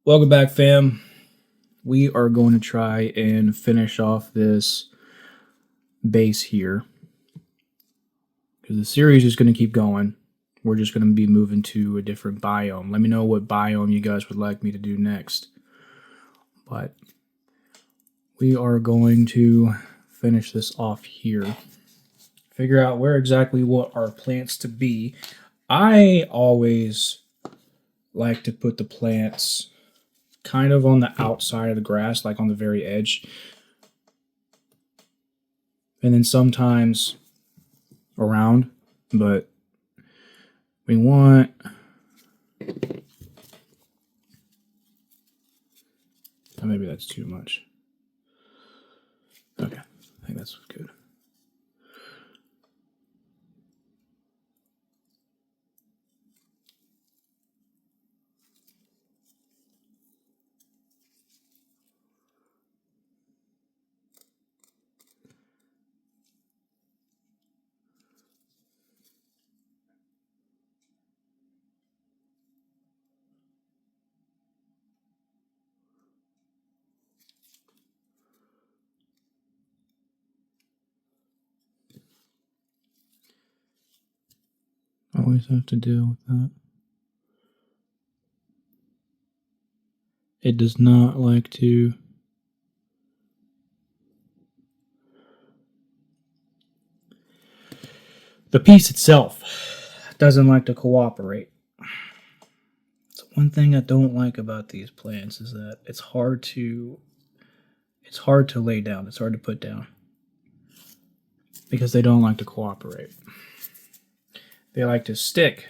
Welcome back, fam. We are going to try and finish off this base here because the series is going to keep going. We're just going to be moving to a different biome. Let me know what biome you guys would like me to do next. But we are going to finish this off here. Figure out where exactly what our plants to be. I always like to put the plants kind of on the outside of the grass, like on the very edge. And then sometimes around, but we want maybe that's too much. Okay, I think that's good. Always have to deal with that. It does not like to the piece itself doesn't like to cooperate. It's one thing I don't like about these plants is that it's hard to lay down, it's hard to put down because they don't like to cooperate. They like to stick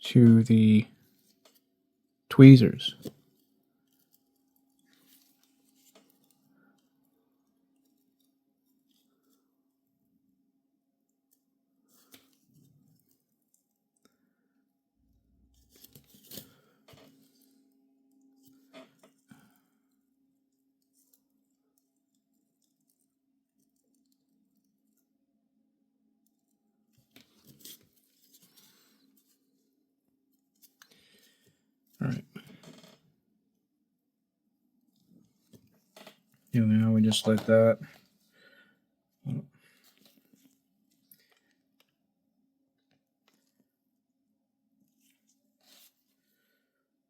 to the tweezers. All right. Now we just let that.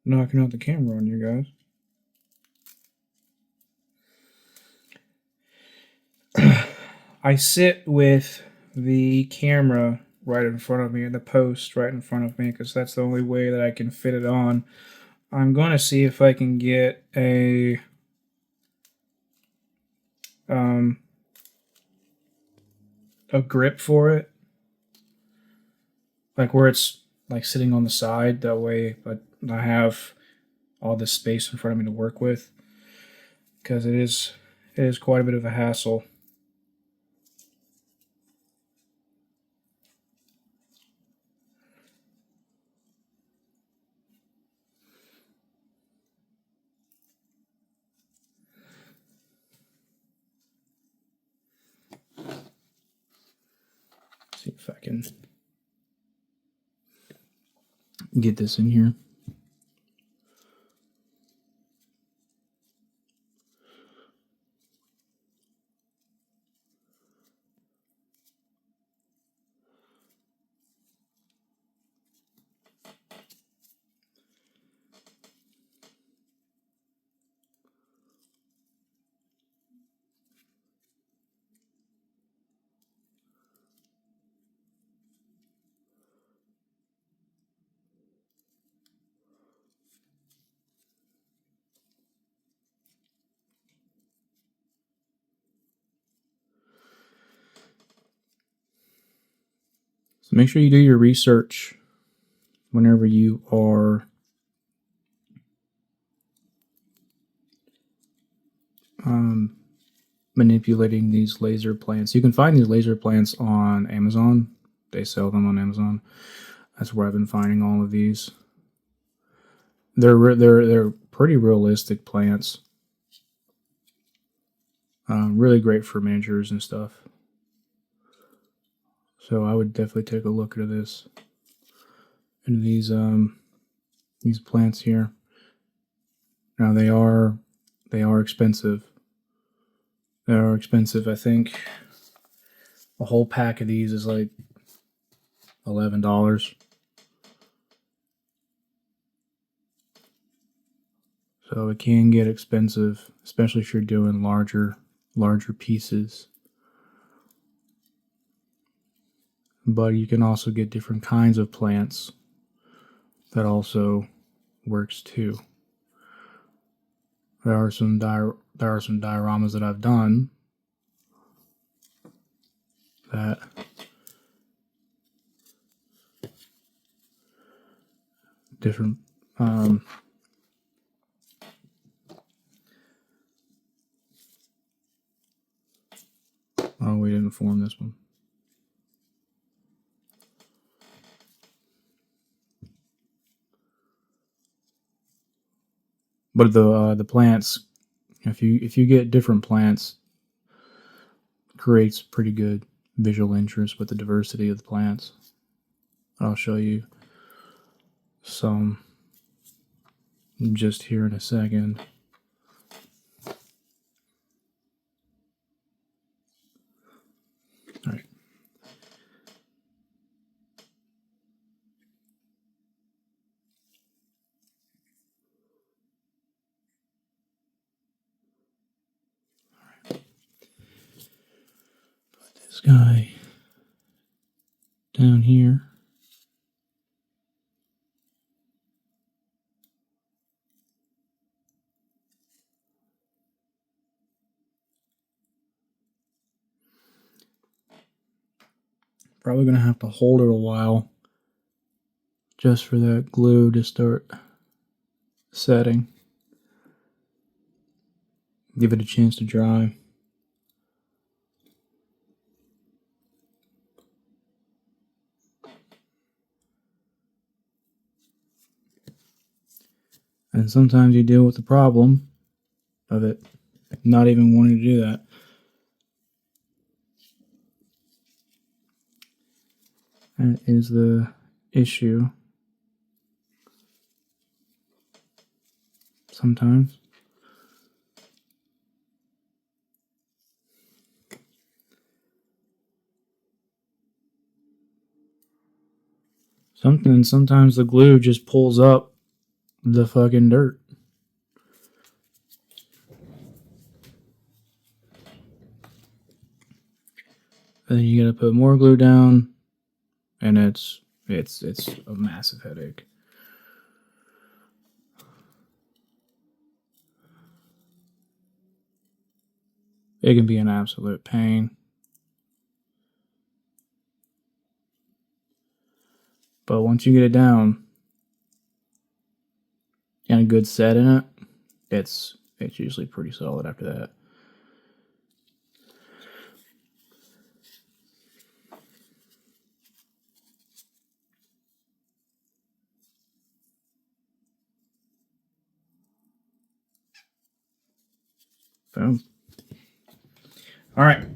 Knocking out the camera on you guys. I sit with the camera right in front of me and the post right in front of me because that's the only way that I can fit it on. I'm going to see if I can get a grip for it, like where it's like sitting on the side, that way but I have all this space in front of me to work with, because it is quite a bit of a hassle. See if I can get this in here. So make sure you do your research whenever you are manipulating these laser plants. You can find these laser plants on Amazon. They sell them on Amazon. That's where I've been finding all of these. They're pretty realistic plants. Really great for miniatures and stuff. So I would definitely take a look at this. And these plants here. Now they are expensive. They are expensive. I think a whole pack of these is like $11. So it can get expensive, especially if you're doing larger pieces. But you can also get different kinds of plants. That also works too. There are some dioramas that I've done that different oh, we didn't form this one. But the plants, if you get different plants, creates pretty good visual interest with the diversity of the plants. I'll show you some just here in a second. All right. Put this guy down here. Probably going to have to hold it a while just for that glue to start setting. Give it a chance to dry. And sometimes you deal with the problem of it not even wanting to do that. That is the issue. Sometimes. Sometimes the glue just pulls up the fucking dirt. Then you gotta put more glue down, and it's a massive headache. It can be an absolute pain. But once you get it down and a good set in it, it's usually pretty solid after that. Boom. All right.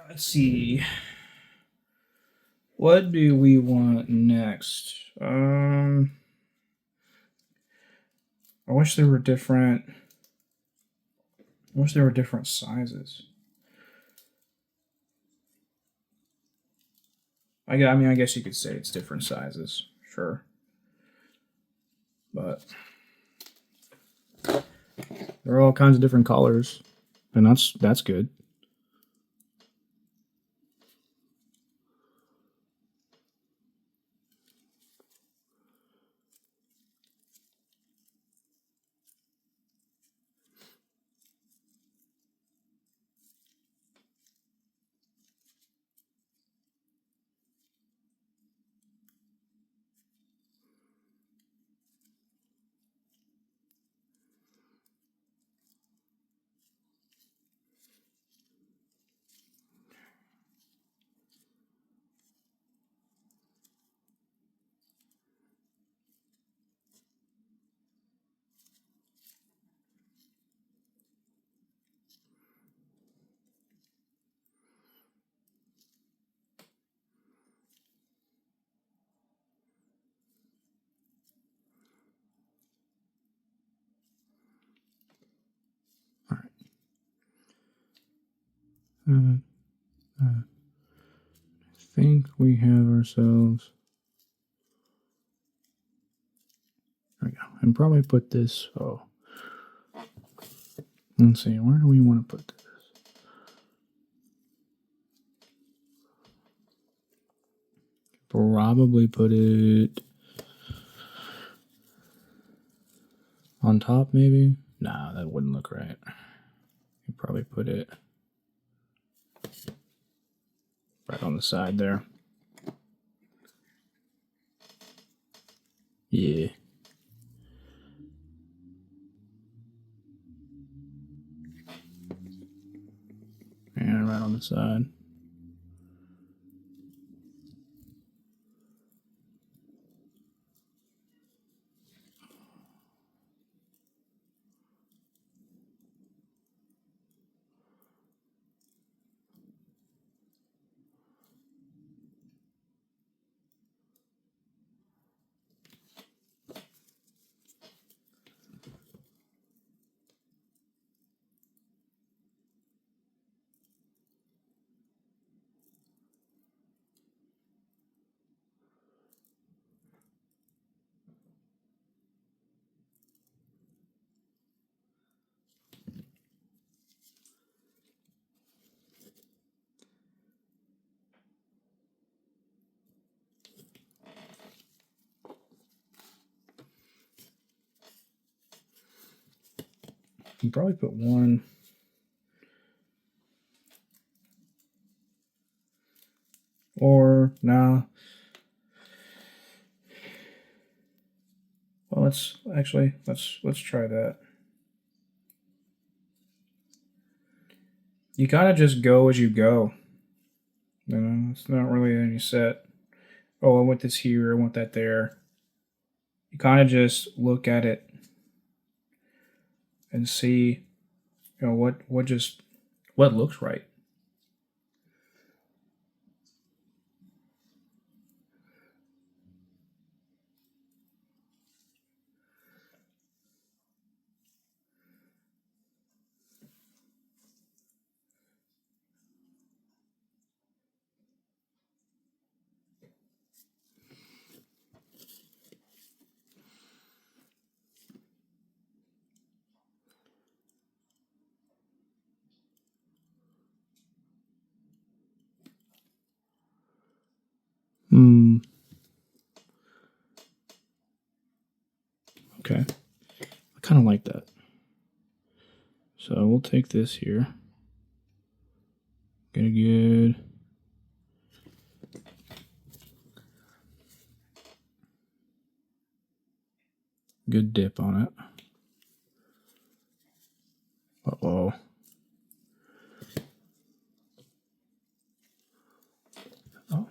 Let's see. What do we want next? I wish there were different. I wish there were different sizes. I mean, I guess you could say it's different sizes, sure. But there are all kinds of different colors, and that's good. I think we have ourselves. There we go. And probably put this. Oh, let's see. Where do we want to put this? Probably put it on top, maybe. Nah, that wouldn't look right. You probably put it right on the side there. Yeah. And right on the side. You can probably put one. Or nah. Well, let's try that. You kind of just go as you go. You know, it's not really any set. Oh, I want this here. I want that there. You kind of just look at it and see, you know, what looks right. Okay. I kind of like that. So we'll take this here. Get a good dip on it. Uh-oh. Oh.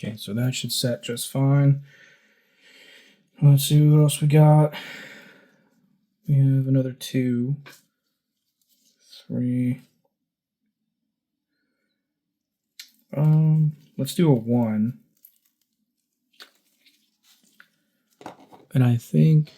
Okay, so that should set just fine. Let's see what else we got. We have another 2, 3. Let's do a 1. And I think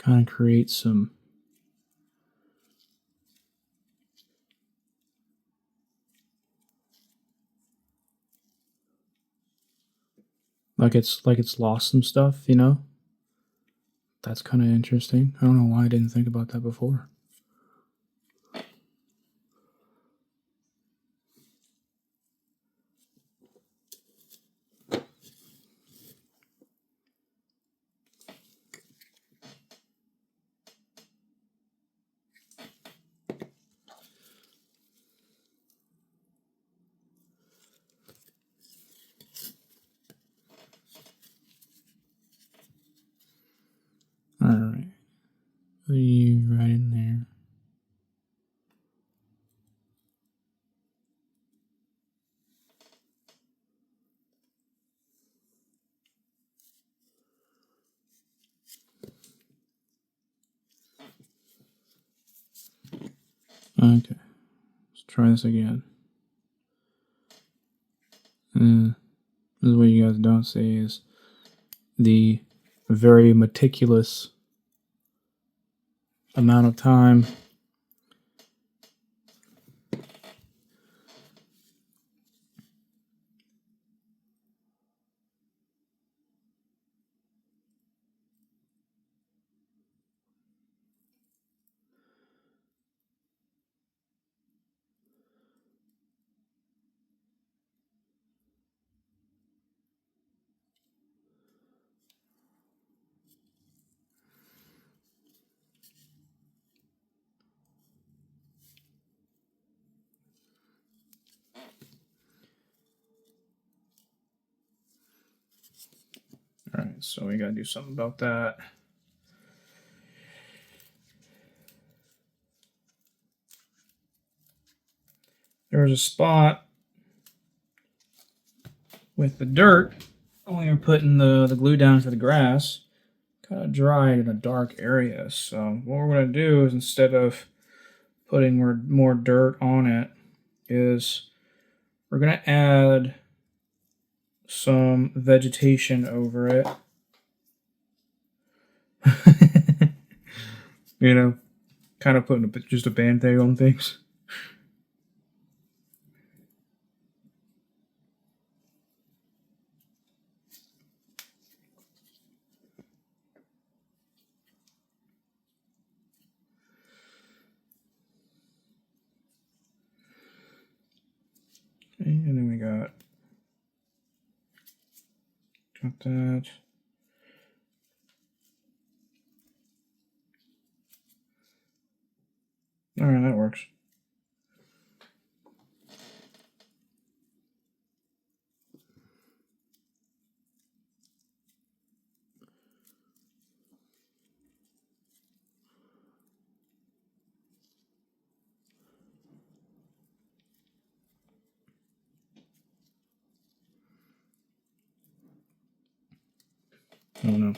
kind of create some like it's lost some stuff, you know? That's kind of interesting. I don't know why I didn't think about that before. All right. Put you right in there. Okay. Let's try this again. This is what you guys don't see is the very meticulous amount of time All right, so we gotta do something about that. There was a spot with the dirt when we were putting the glue down to the grass, kind of dried in a dark area. So what we're gonna do is instead of putting more dirt on it, is we're gonna add some vegetation over it. You know, kind of putting just a band-aid on things. Okay, and then we got that. All right, that works. Oh no.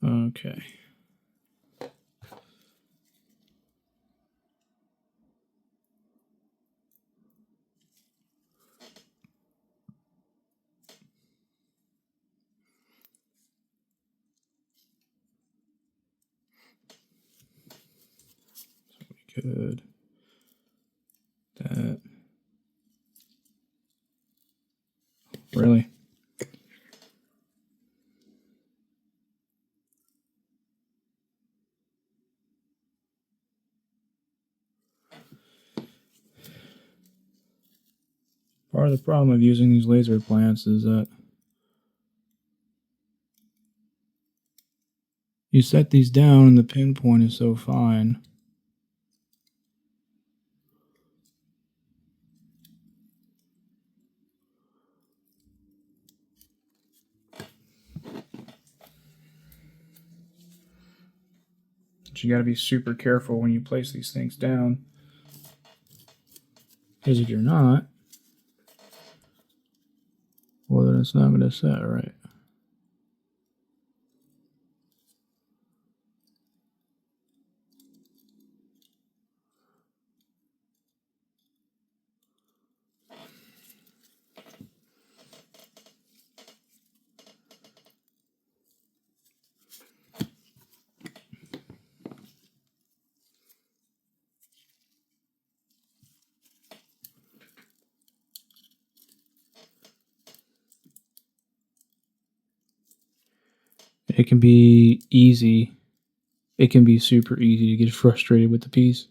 Okay. So we could that. Really? Part of the problem of using these laser plants is that you set these down and the pinpoint is so fine. But you got to be super careful when you place these things down. Because if you're not, well, then it's not going to set right. It can be easy. It can be super easy to get frustrated with the piece.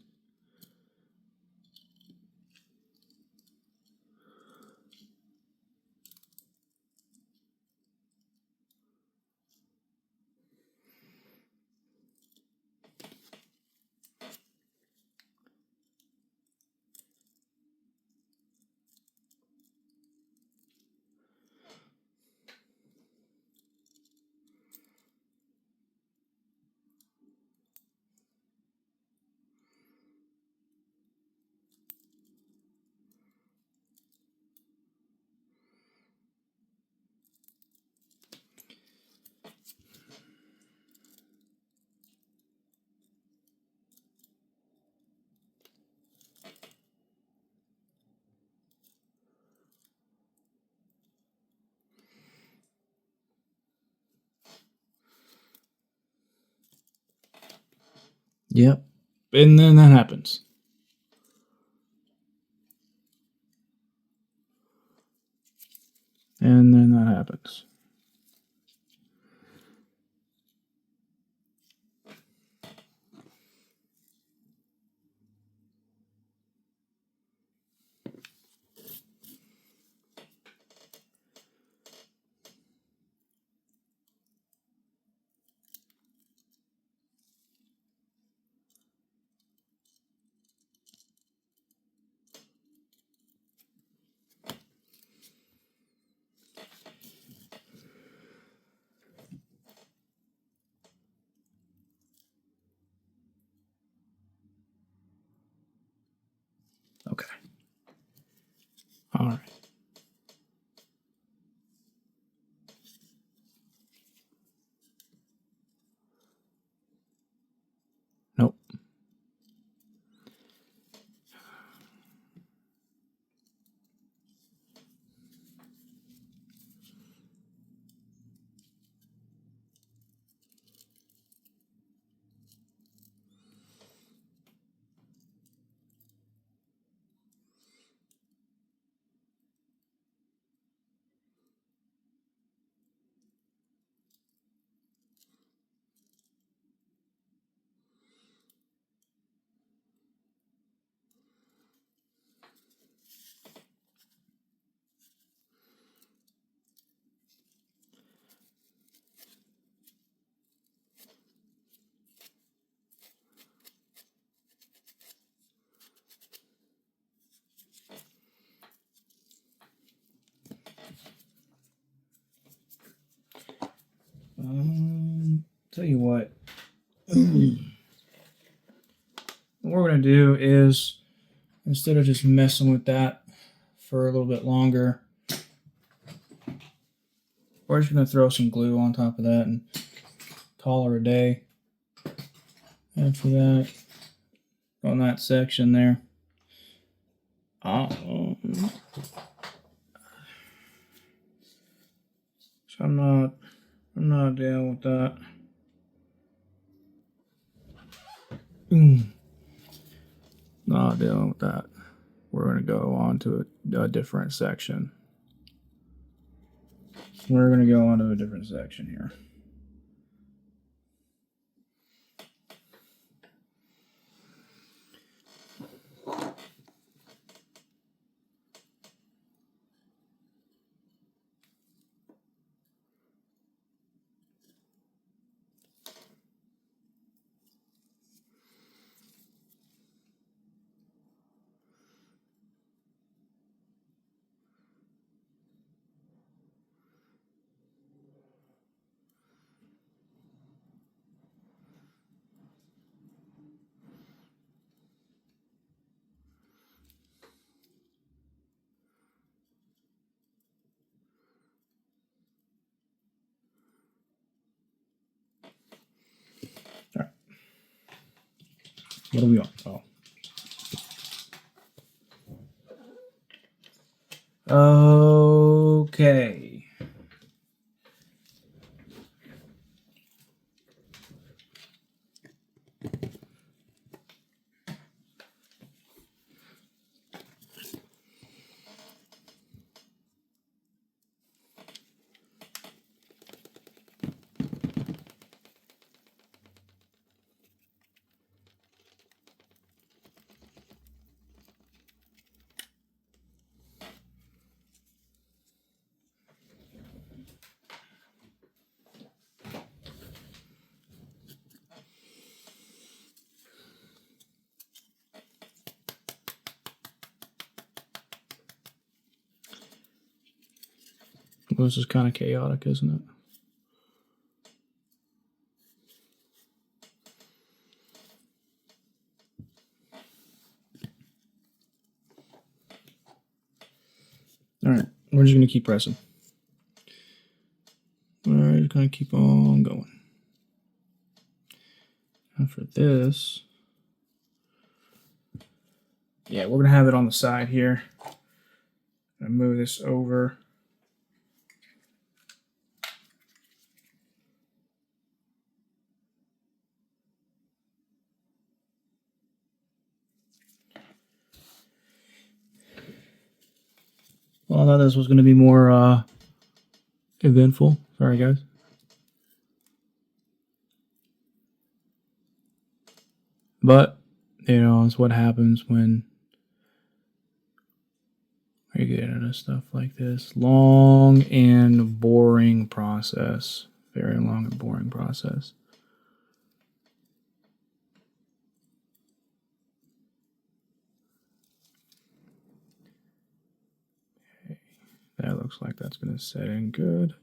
Yep. And then that happens. And then that happens. Okay. All right. Nope. Tell you what. What we're going to do is, instead of just messing with that for a little bit longer, we're just going to throw some glue on top of that and call her a day. After that, on that section there. So I'm not dealing with that. Not dealing with that. We're going to go on to a different section. We're going to go on to a different section here. All right. What are we on? Oh. Okay. Well, this is kind of chaotic, isn't it? All right, we're just going to keep pressing. We're just going to keep on going. And for this, yeah, we're going to have it on the side here. I'm going to move this over. Well, I thought this was going to be more eventful. Sorry, guys. But, you know, it's what happens when you get into stuff like this. Long and boring process. Very long and boring process. Okay. That looks like that's going to set in good.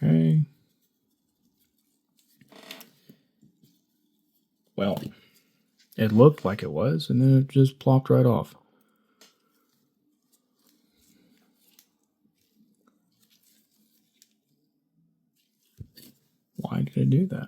Okay. Well, it looked like it was, and then it just plopped right off. Why did it do that?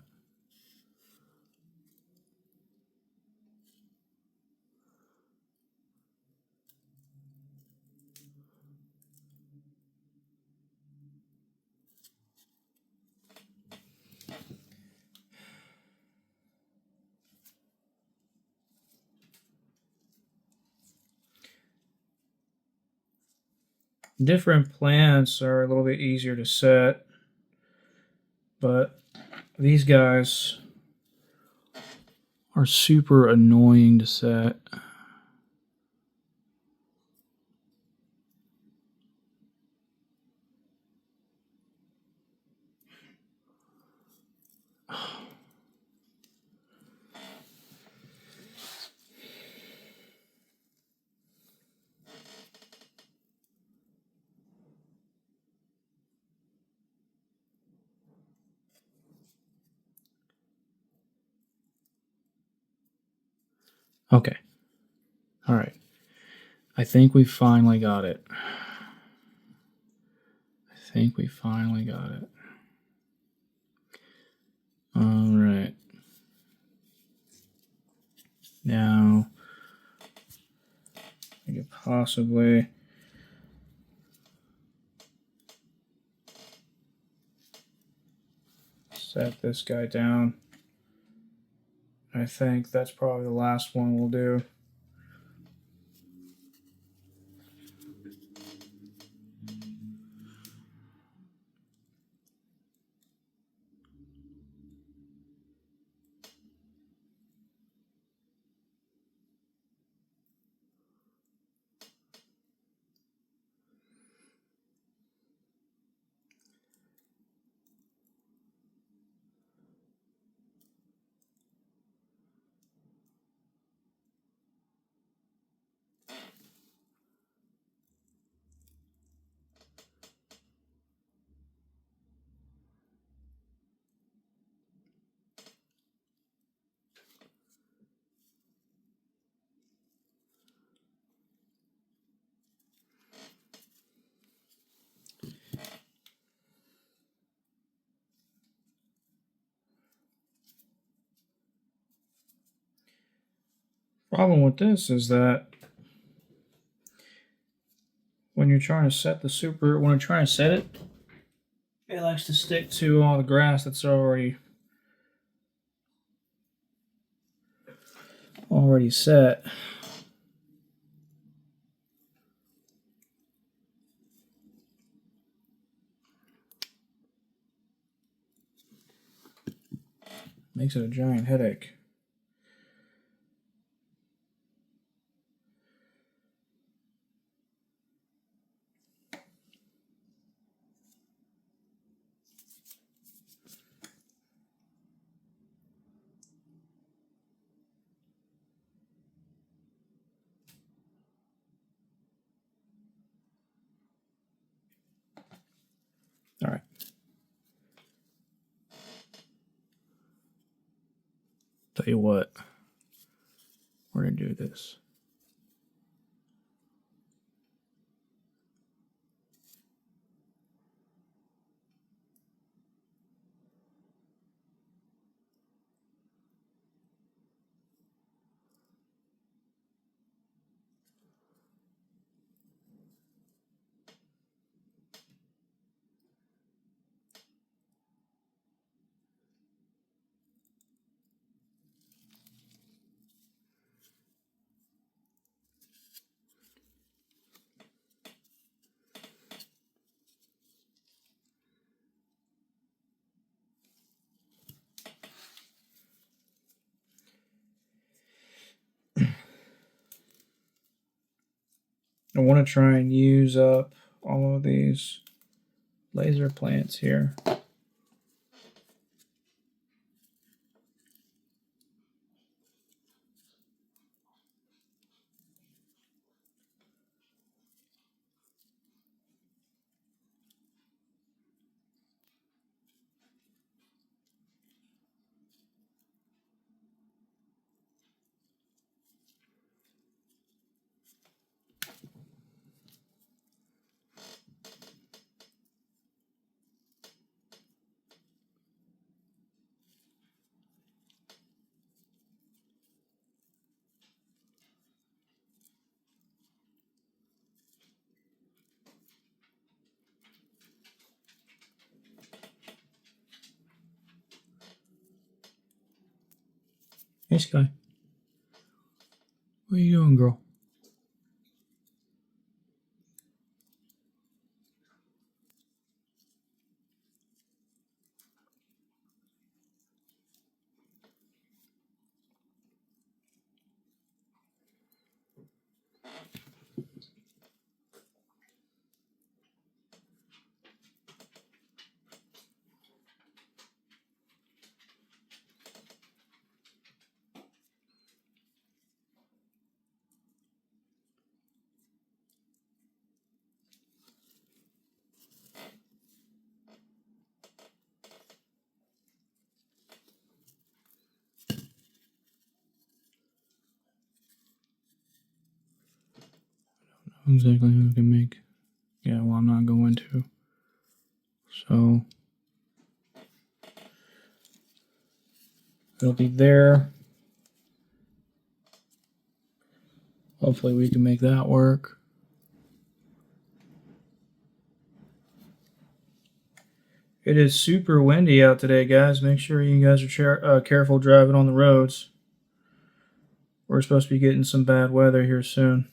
Different plants are a little bit easier to set, but these guys are super annoying to set. Okay. All right. I think we finally got it. All right. Now, I could possibly set this guy down. I think that's probably the last one we'll do. Problem with this is that when you're trying to set it, it likes to stick to all the grass that's already set. Makes it a giant headache. Tell you what, we're gonna do this. I want to try and use up all of these laser plants here. Hey, Sky. What are you doing, girl? Exactly who can make. Yeah, well, I'm not going to. So it'll be there. Hopefully we can make that work. It is super windy out today, guys. Make sure you guys are careful driving on the roads. We're supposed to be getting some bad weather here soon.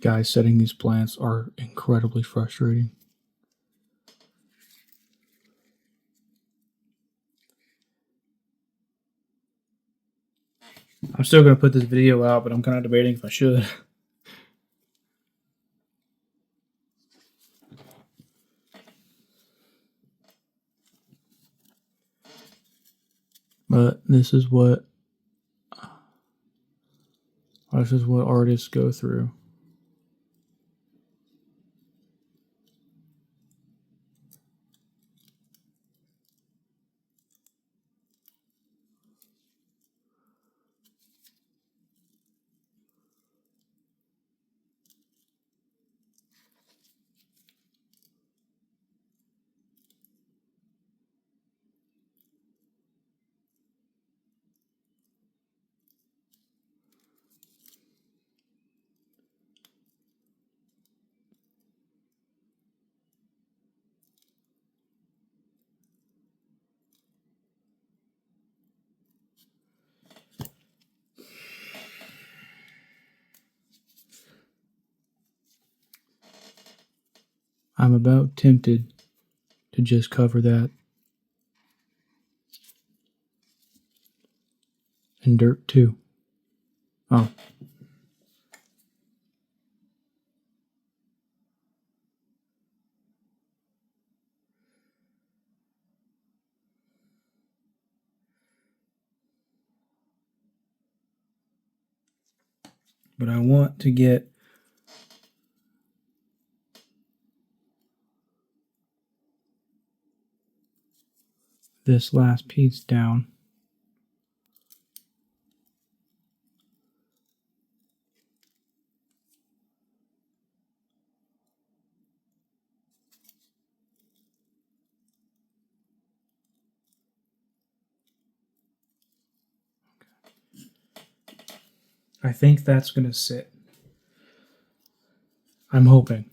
Guys, setting these plants are incredibly frustrating. I'm still going to put this video out, but I'm kind of debating if I should. But this is what artists go through. I'm about tempted to just cover that in dirt too. Oh. But I want to get this last piece down. I think that's going to sit. I'm hoping.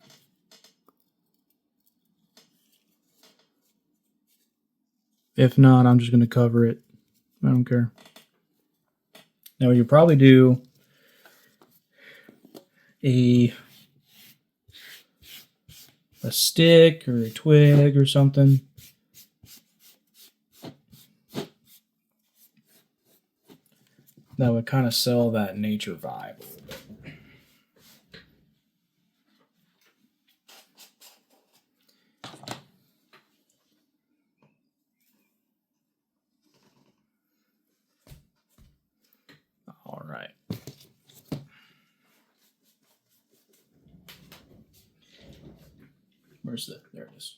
If not, I'm just going to cover it. I don't care. Now, you probably do a stick or a twig or something. That would kind of sell that nature vibe a little bit. All right. Where's the? There it is.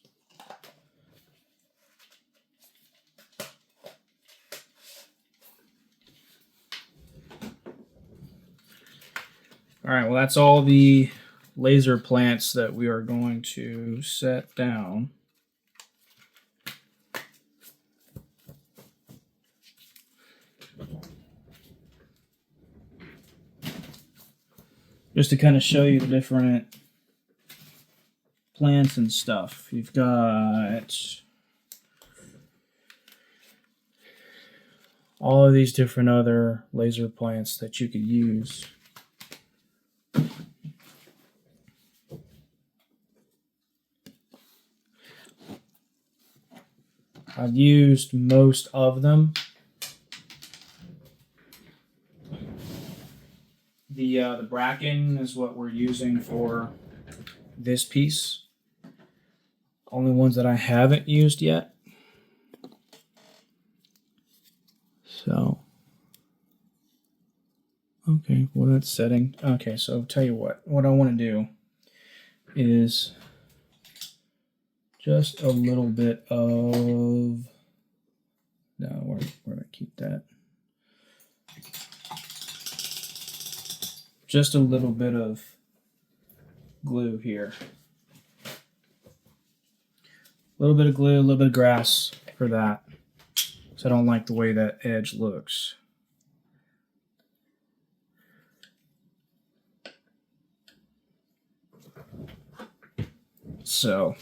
All right, well, that's all the laser plants that we are going to set down. Just to kind of show you the different plants and stuff. You've got all of these different other laser plants that you could use. I've used most of them. The bracken is what we're using for this piece. Only ones that I haven't used yet. So, okay, well that's setting. Okay, so tell you what I want to do is just a little bit of, no, where do I keep that? Just a little bit of glue here. A little bit of glue, a little bit of grass for that. So I don't like the way that edge looks. So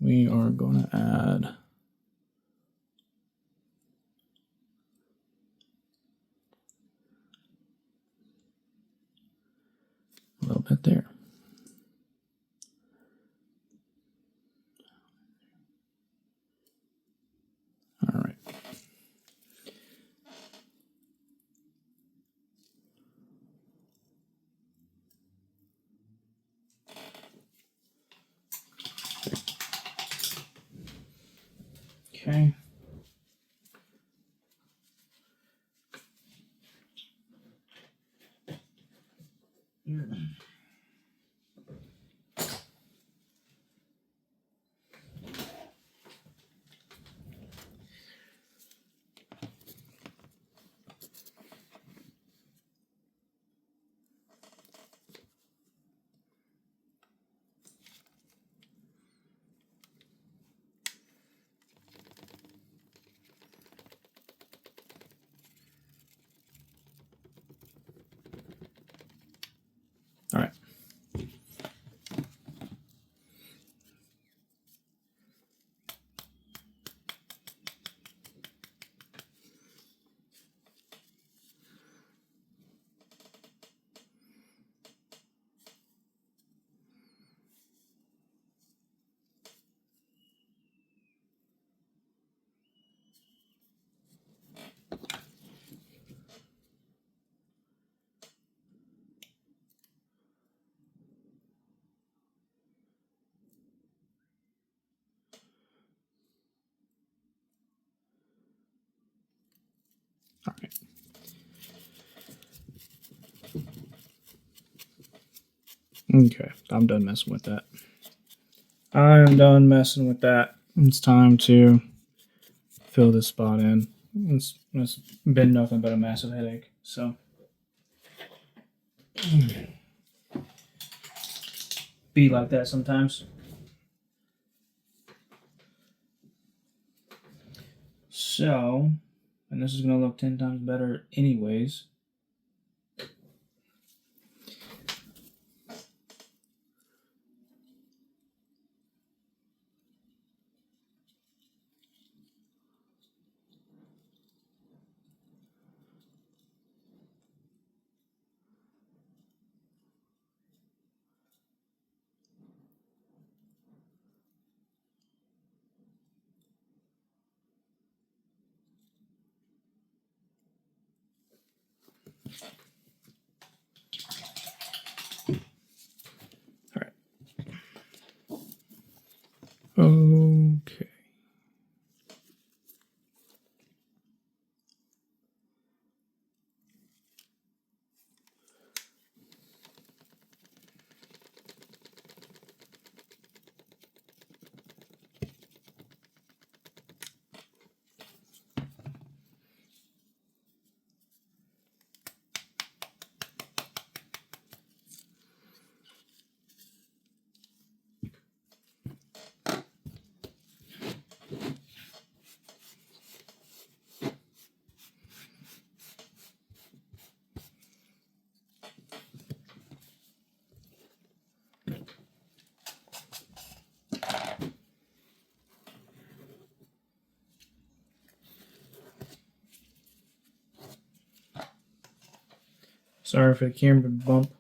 we are going to add a little bit there. All right. Okay. All right. Okay, I'm done messing with that. I'm done messing with that. It's time to fill this spot in. It's been nothing but a massive headache. So, be like that sometimes. So, and this is going to look 10 times better anyways. Okay. Sorry for the camera bump.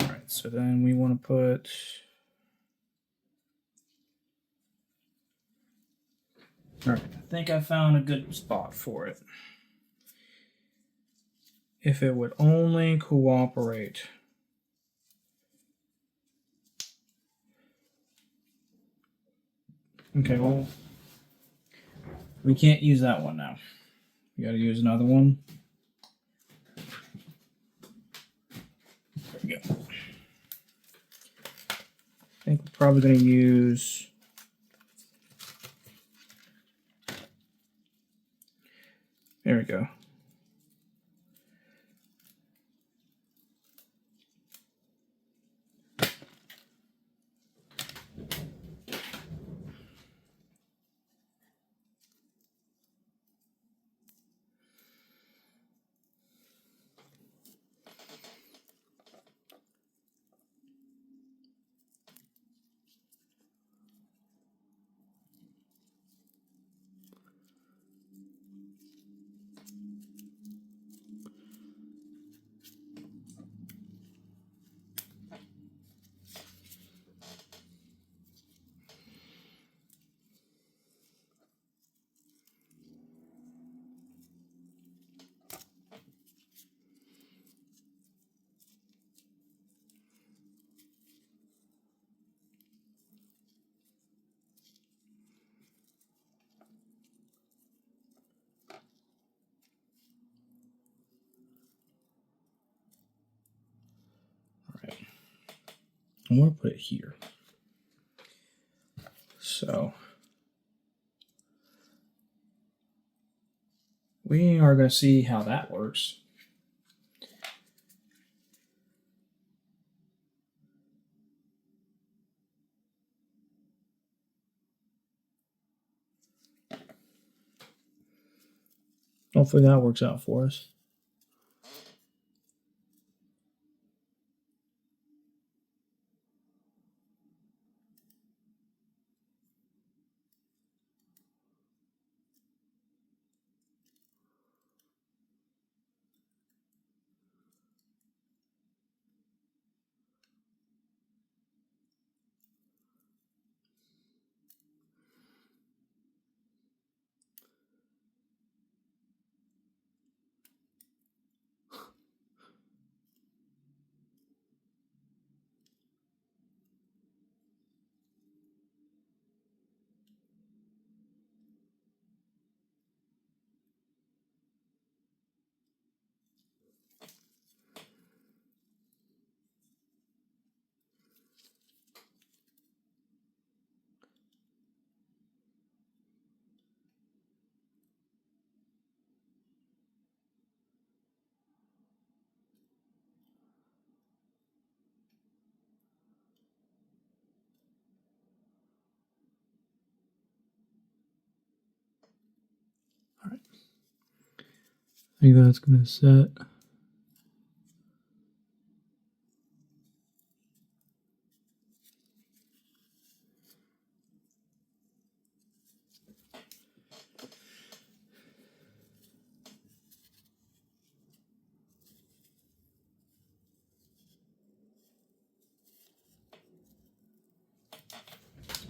All right, so then we want to put. All right, I think I found a good spot for it. If it would only cooperate. Okay, well, we can't use that one now. We got to use another one. There we go. I think we're probably going to use. There we go. I want to put it here. So we are going to see how that works. Hopefully that works out for us. All right. I think that's going to set.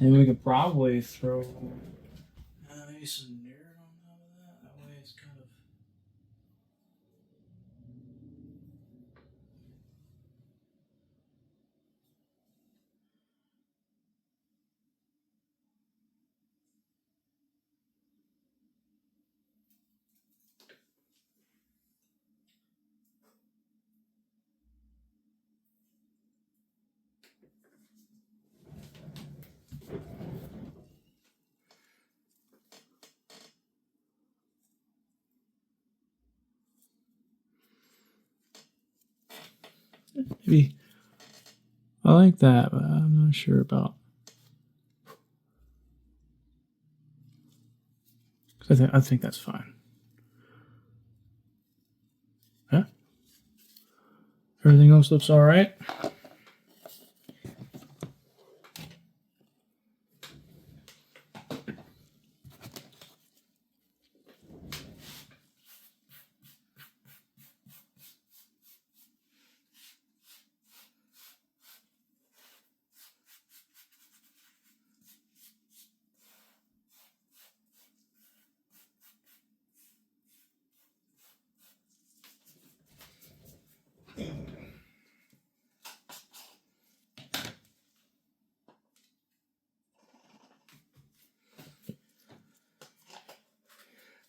And we could probably throw maybe some dirt on top of that. That way it's kind of. Maybe. I like that, but I'm not sure about. I think that's fine. Yeah. Everything else looks all right.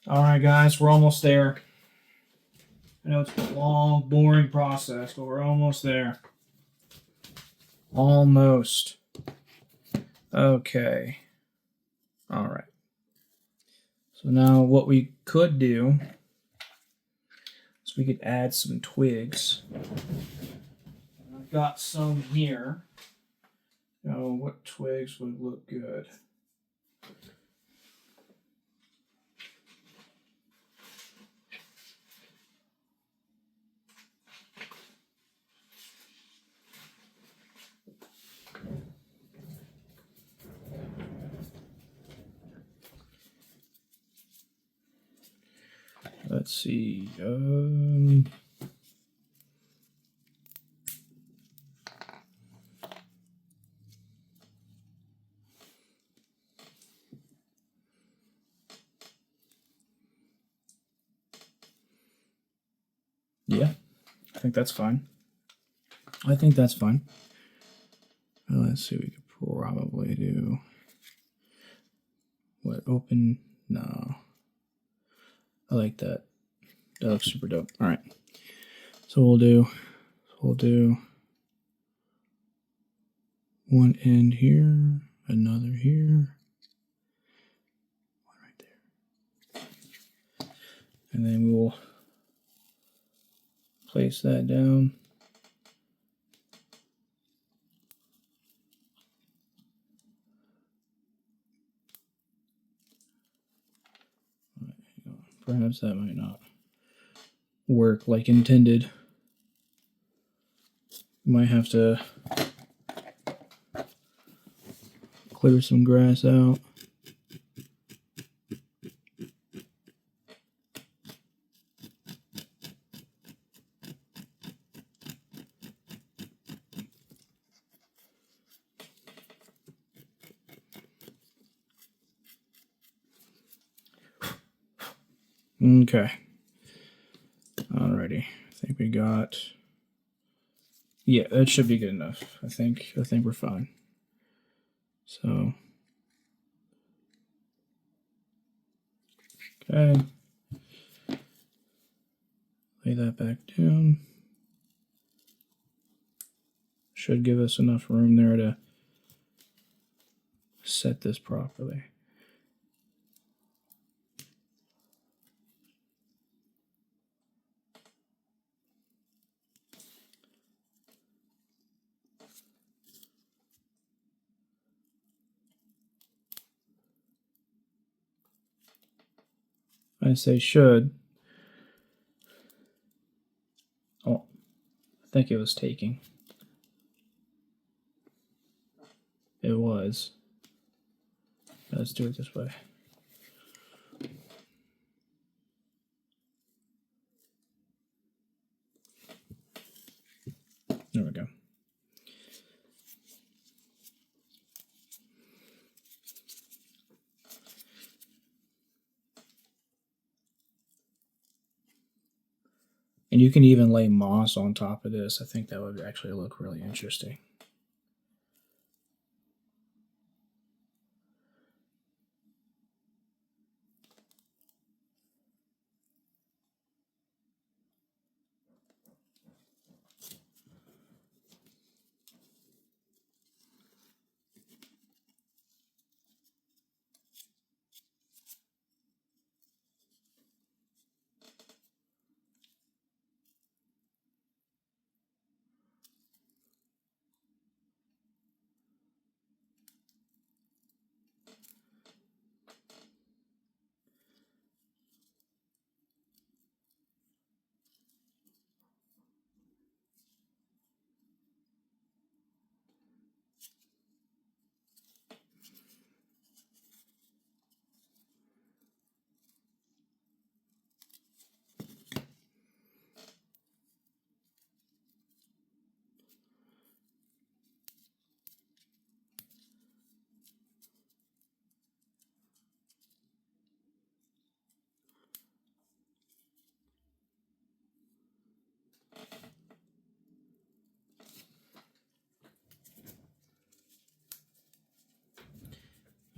All right, guys, we're almost there. I know it's a long, boring process, but we're almost there. Almost. Okay. All right. So now what we could do is we could add some twigs. I've got some here. Now, what twigs would look good? Let's see. Yeah, I think that's fine. I think that's fine. Let's see. We could probably do what? Open? No. I like that. That looks super dope. All right. So we'll do one end here, another here, one right there. And then we will place that down. Perhaps that might not work like intended. Might have to clear some grass out. Okay. Alrighty. I think we got. Yeah, that should be good enough. I think we're fine. So. Okay. Lay that back down. Should give us enough room there to set this properly. I say should. Oh, I think it was taking. It was. Let's do it this way. There we go. And you can even lay moss on top of this. I think that would actually look really interesting.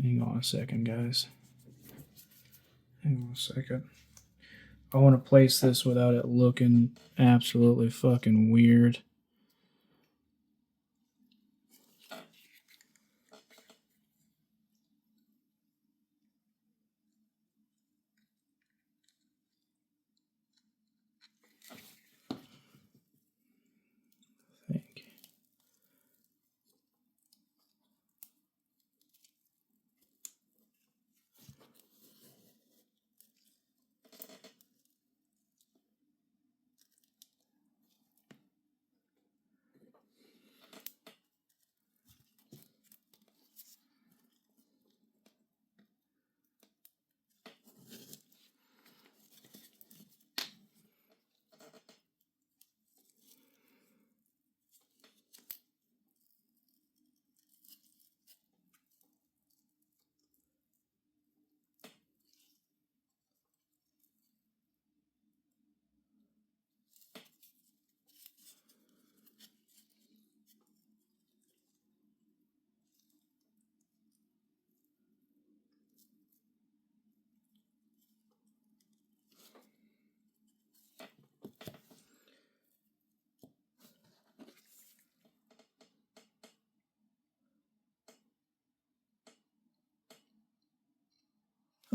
Hang on a second, guys. Hang on a second. I want to place this without it looking absolutely fucking weird. I think.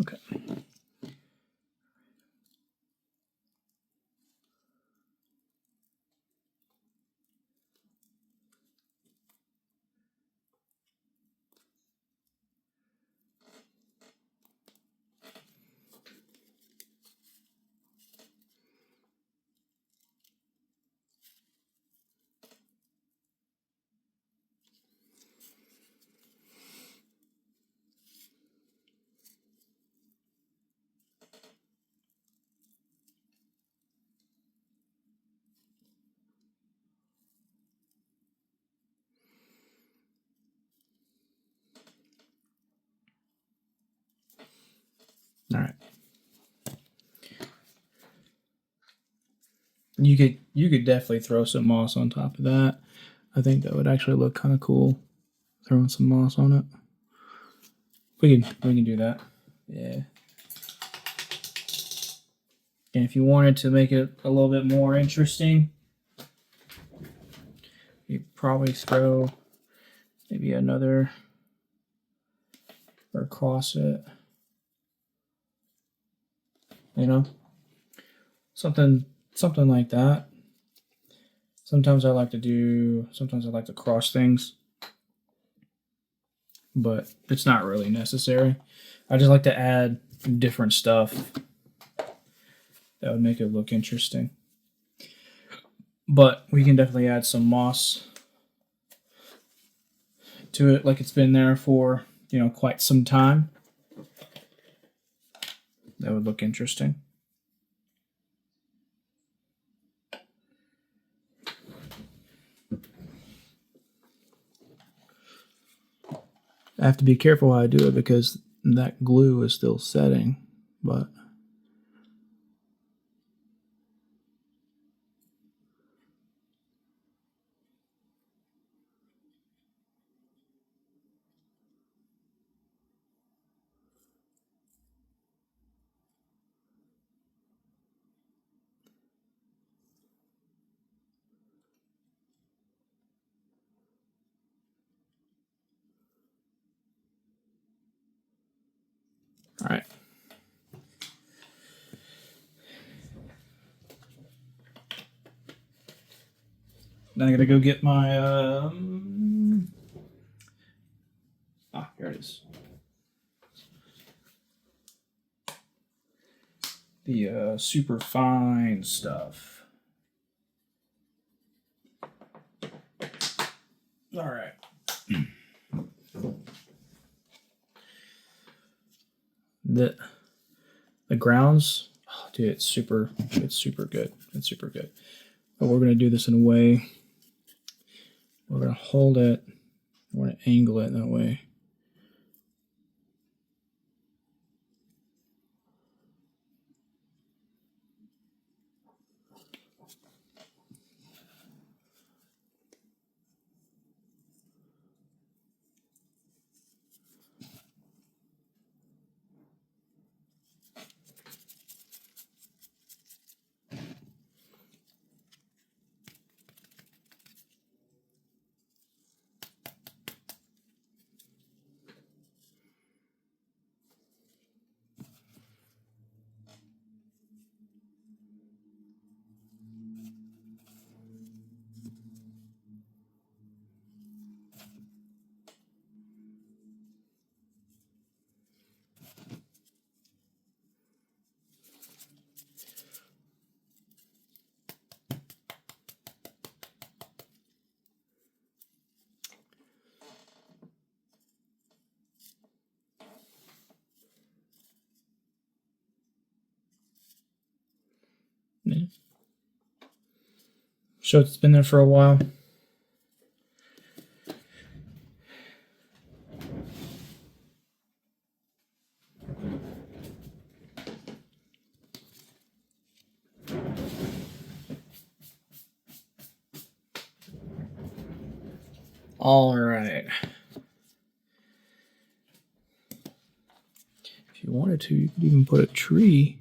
Okay. You could definitely throw some moss on top of that. I think that would actually look kind of cool. Throwing some moss on it. We can do that. Yeah. And if you wanted to make it a little bit more interesting, you'd probably throw maybe another or across it. You know? Something like that. Sometimes I like to cross things, but it's not really necessary. I just like to add different stuff that would make it look interesting. But we can definitely add some moss to it, like it's been there for, quite some time. That would look interesting. I have to be careful how I do it because that glue is still setting, but all right. Now I gotta go get my here it is. The super fine stuff. All right. The grounds, oh, dude, it's super good. It's super good. But we're gonna do this in a way. We're gonna hold it. We're gonna angle it that way. Yeah. So it's been there for a while. All right. If you wanted to, you could even put a tree.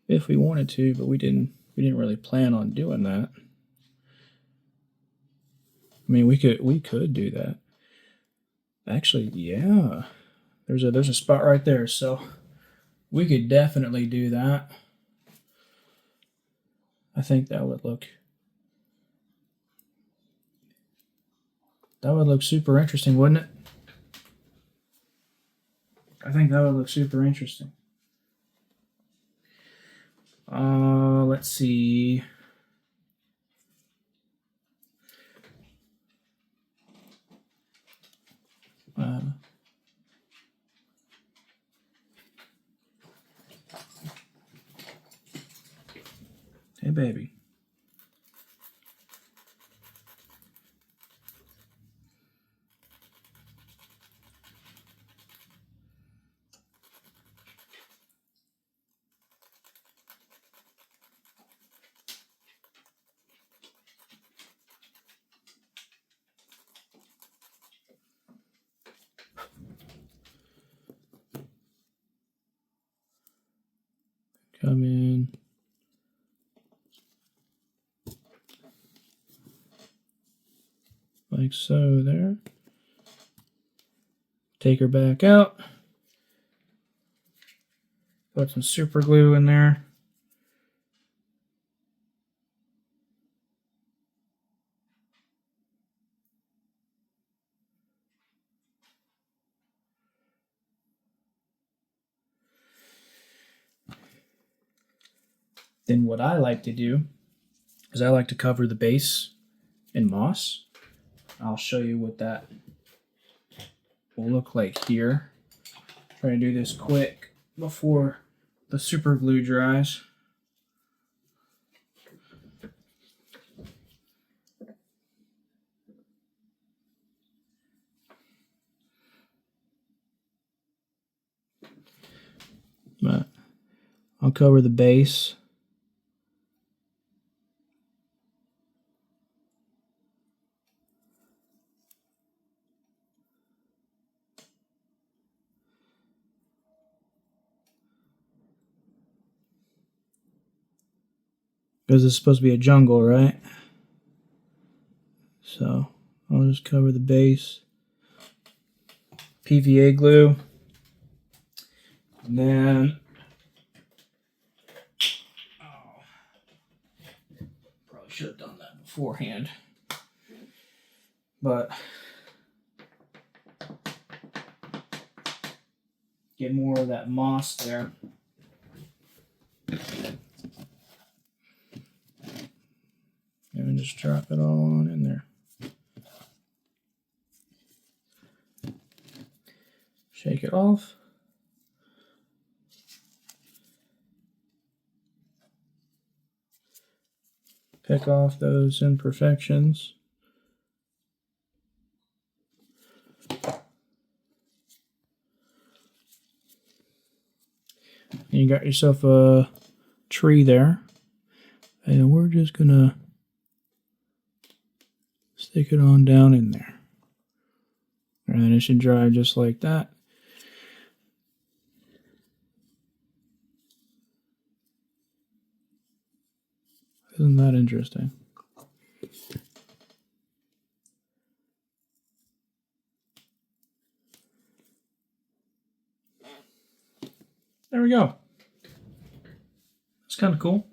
If we wanted to, but we didn't really plan on doing that. I mean, we could do that. Actually, yeah. There's a spot right there, so we could definitely do that. I think that would look super interesting, wouldn't it? I think that would look super interesting. Let's see. Hey, baby. like so there. Take her back out. Put some super glue in there. Then what I like to do is I like to cover the base in moss. I'll show you what that will look like here. Try to do this quick before the super glue dries. But I'll cover the base. Because it's supposed to be a jungle, right? So I'll just cover the base. PVA glue. And then probably should have done that beforehand. But get more of that moss there. And just drop it all on in there. Shake it off. Pick off those imperfections. And you got yourself a tree there. And we're just gonna stick it on down in there. And then it should dry just like that. Isn't that interesting? There we go. It's kind of cool.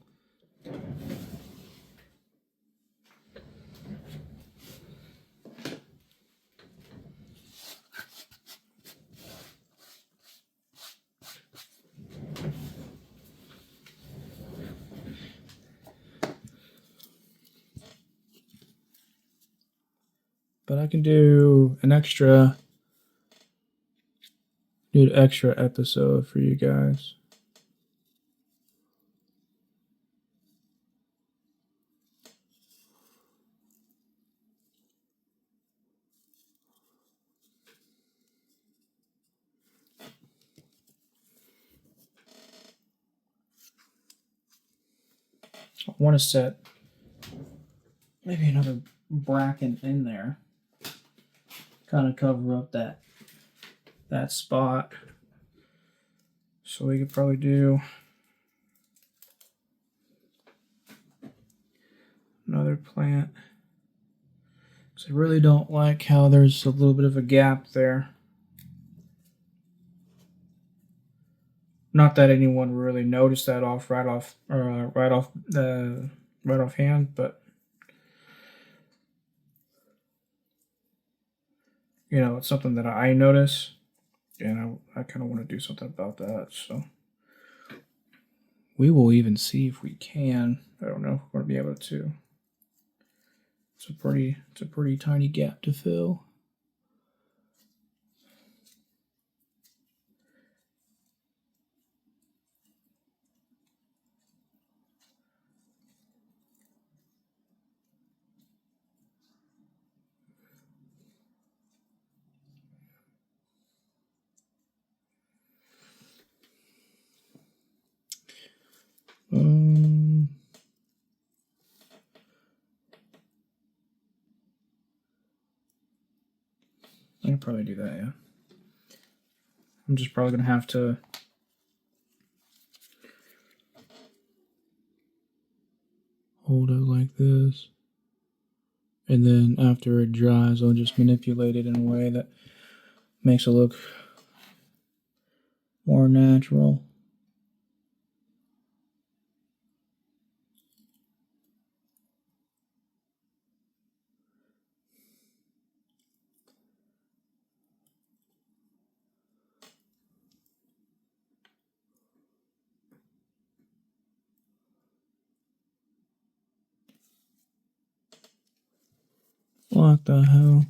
But I can do an extra episode for you guys. I want to set maybe another bracket in there. Kind of cover up that spot. So we could probably do another plant. Because I really don't like how there's a little bit of a gap there. Not that anyone really noticed that right off hand, but you know, it's something that I notice, and I kind of want to do something about that. So we will even see if we can. I don't know if we're going to be able to. It's a pretty tiny gap to fill. I can probably do that, yeah. I'm just probably going to have to hold it like this. And then after it dries, I'll just manipulate it in a way that makes it look more natural. What the hell?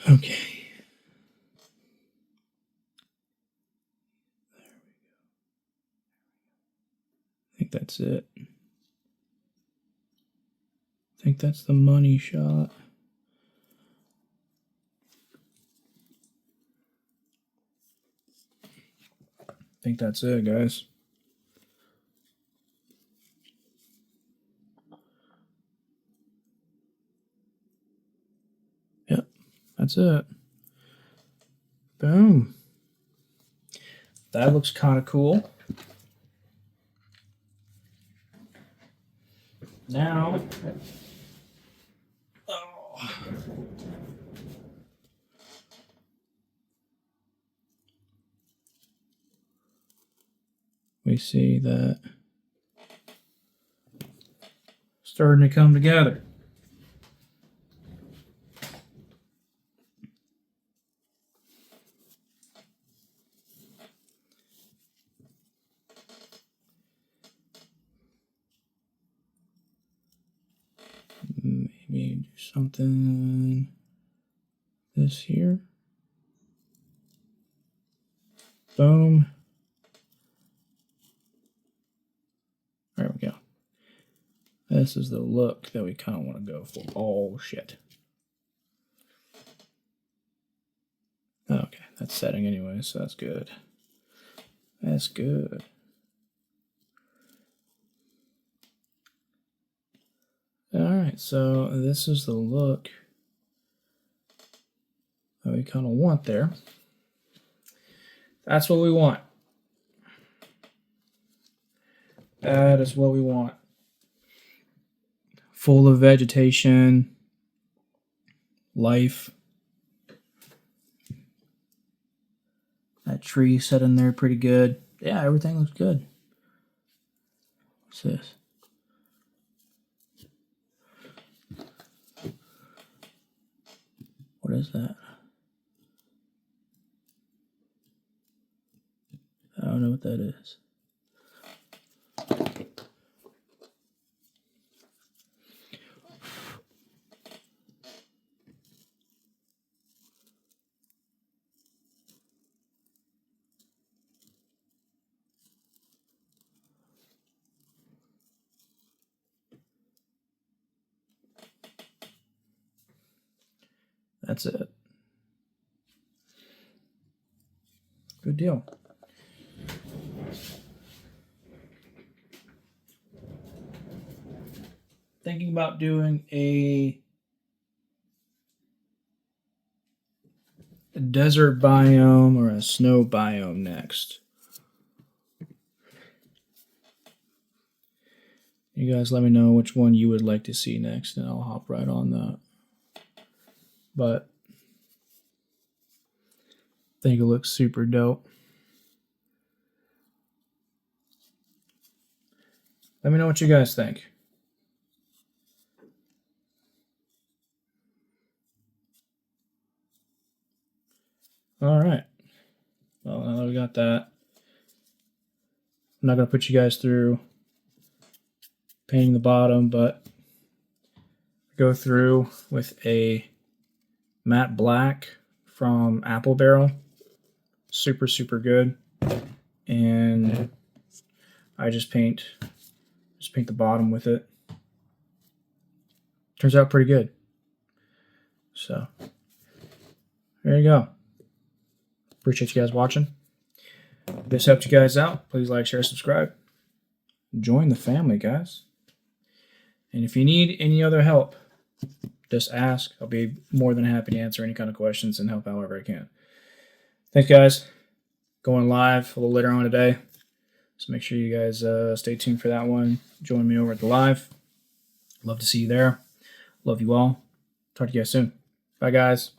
Okay. I think that's it. I think that's the money shot. I think that's it, guys. Yep, that's it. Boom. That looks kind of cool. Now, we see that starting to come together. Maybe do something this here. Boom. There we go. This is the look that we kind of want to go for. Oh, shit. Okay, that's setting anyway, so that's good. That's good. Alright, so this is the look that we kind of want there. That's what we want. That is what we want. Full of vegetation, life. That tree set in there pretty good. Yeah, everything looks good. What's this? What is that? I don't know what that is. That's it. Good deal. Thinking about doing a desert biome or a snow biome next. You guys let me know which one you would like to see next, and I'll hop right on that. But I think it looks super dope. Let me know what you guys think. All right. Well, now that we got that, I'm not going to put you guys through painting the bottom, but go through with a matte black from Apple Barrel. Super, super good. And I just paint the bottom with it. Turns out pretty good. So there you go. Appreciate you guys watching. If this helped you guys out, please like, share, subscribe. Join the family, guys. And if you need any other help, just ask. I'll be more than happy to answer any kind of questions and help however I can. Thanks, guys. Going live a little later on today. So make sure you guys stay tuned for that one. Join me over at the live. Love to see you there. Love you all. Talk to you guys soon. Bye, guys.